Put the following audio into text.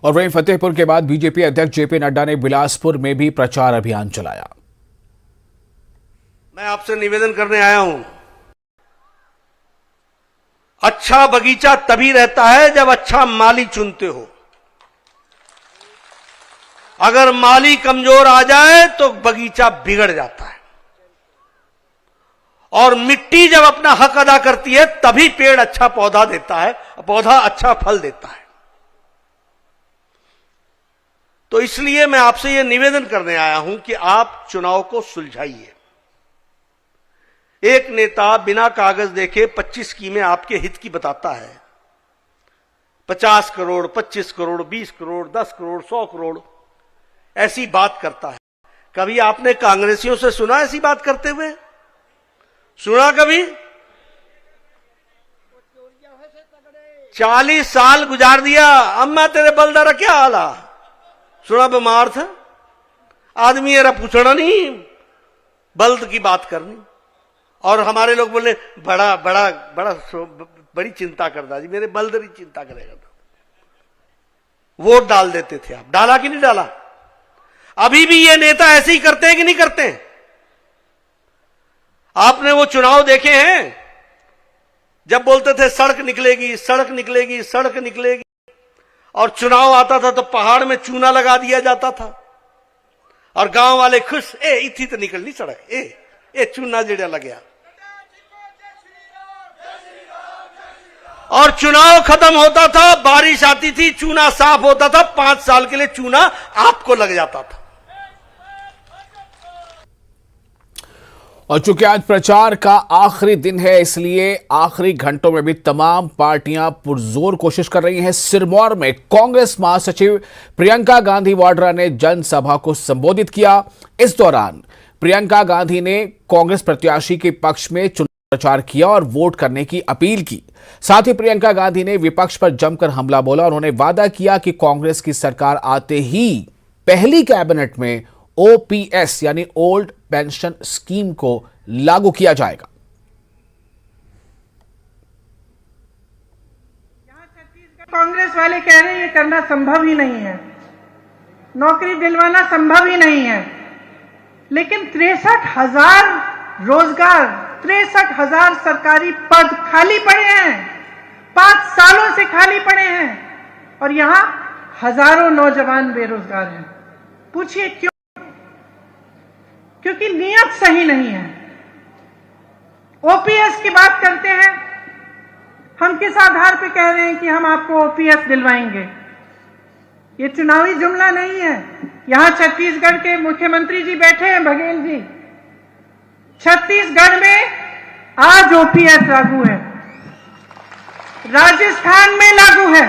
और वहीं फतेहपुर के बाद बीजेपी अध्यक्ष जेपी नड्डा ने बिलासपुर में भी प्रचार अभियान चलाया। मैं आपसे निवेदन करने आया हूं, अच्छा बगीचा तभी रहता है जब अच्छा माली चुनते हो। अगर माली कमजोर आ जाए तो बगीचा बिगड़ जाता है, और मिट्टी जब अपना हक अदा करती है तभी पेड़ अच्छा पौधा देता है, पौधा अच्छा फल देता है। तो इसलिए मैं आपसे यह निवेदन करने आया हूं कि आप चुनाव को सुलझाइए। एक नेता बिना कागज देखे 25 स्कीमें आपके हित की बताता है, 50 करोड़, 25 करोड़, 20 करोड़, 10 करोड़, 100 करोड़ ऐसी बात करता है। कभी आपने कांग्रेसियों से सुना ऐसी बात करते हुए? सुना कभी? 40 साल गुजार दिया, अम्मा तेरे बलदारा क्या हाल आ? सुना बीमार था आदमी, एरा पूछना नहीं, बल्द की बात करनी। और हमारे लोग बोले बड़ा बड़ा बड़ा बड़ी चिंता करता जी, मेरे बल्दरी चिंता करेगा। वोट डाल देते थे आप, डाला कि नहीं डाला? अभी भी ये नेता ऐसे ही करते हैं कि नहीं करते हैं? आपने वो चुनाव देखे हैं जब बोलते थे सड़क निकलेगी, सड़क निकलेगी, सड़क निकलेगी, और चुनाव आता था तो पहाड़ में चूना लगा दिया जाता था और गांव वाले खुश, ए इतनी तो निकलनी सड़क, ए चूना जेड़ा लग गया। और चुनाव खत्म होता था, बारिश आती थी, चूना साफ होता था, 5 साल के लिए चूना आपको लग जाता था। और चूंकि आज प्रचार का आखिरी दिन है, इसलिए आखिरी घंटों में भी तमाम पार्टियां पुरजोर कोशिश कर रही हैं। सिरमौर में कांग्रेस महासचिव प्रियंका गांधी वाड्रा ने जनसभा को संबोधित किया। इस दौरान प्रियंका गांधी ने कांग्रेस प्रत्याशी के पक्ष में चुनाव प्रचार किया और वोट करने की अपील की। साथ ही प्रियंका गांधी ने विपक्ष पर जमकर हमला बोला। उन्होंने वादा किया कि कांग्रेस की सरकार आते ही पहली कैबिनेट में ओपीएस यानी ओल्ड पेंशन स्कीम को लागू किया जाएगा। यहां छत्तीसगढ़ कांग्रेस वाले कह रहे हैं ये करना संभव ही नहीं है, नौकरी दिलवाना संभव ही नहीं है, लेकिन 63,000 रोजगार, 63,000 सरकारी पद खाली पड़े हैं, 5 सालों से खाली पड़े हैं, और यहां हजारों नौजवान बेरोजगार हैं। पूछिए क्यों? क्योंकि नियत सही नहीं है। ओपीएस की बात करते हैं, हम किस आधार पे कह रहे हैं कि हम आपको ओपीएस दिलवाएंगे? ये चुनावी जुमला नहीं है। यहां छत्तीसगढ़ के मुख्यमंत्री जी बैठे हैं, बघेल जी। छत्तीसगढ़ में आज ओपीएस लागू है, राजस्थान में लागू है,